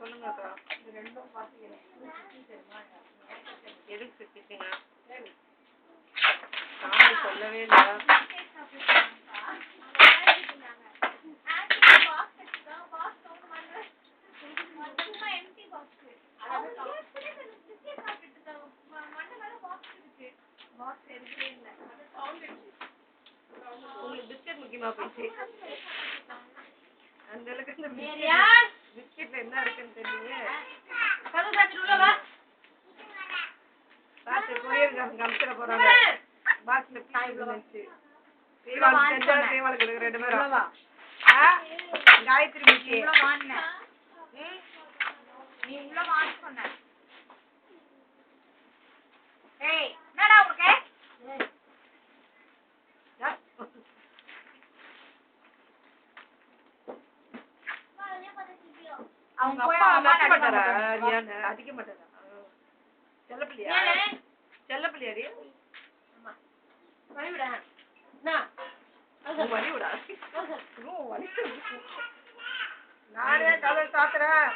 சொல்லுங்கக்கா. எதுக்கு சுத்திட்டீங்க? சாமி சொல்லவே இல்லை. உங்களுக்கு பிஸ்கெட் முக்கியமா போயிடுச்சு. அந்த அளவுக்கு இந்த பிஸ்கெட்ல என்ன இருக்குன்னு தெரியல. பார்த்து கொரியர் காமிச்சிட போறாங்க. பாக்ஸ்ல காய் விழுந்துச்சு. சேவாளுக்கு 2 பேரும். காயத்ரி முக்கிய நீ உள்ள வான்னு சொன்ன. ஏய் என்னடா உனக்கு? அவங்க அப்பா அடிக்க மாட்டாரா? அடிக்க மாட்டாரா? செல்லப்பிள்ளையா? செல்லப்பிள்ளையாடி? ஆமா. வலிவிடா. வலிவிடா. நானே கதை சாத்துறேன்.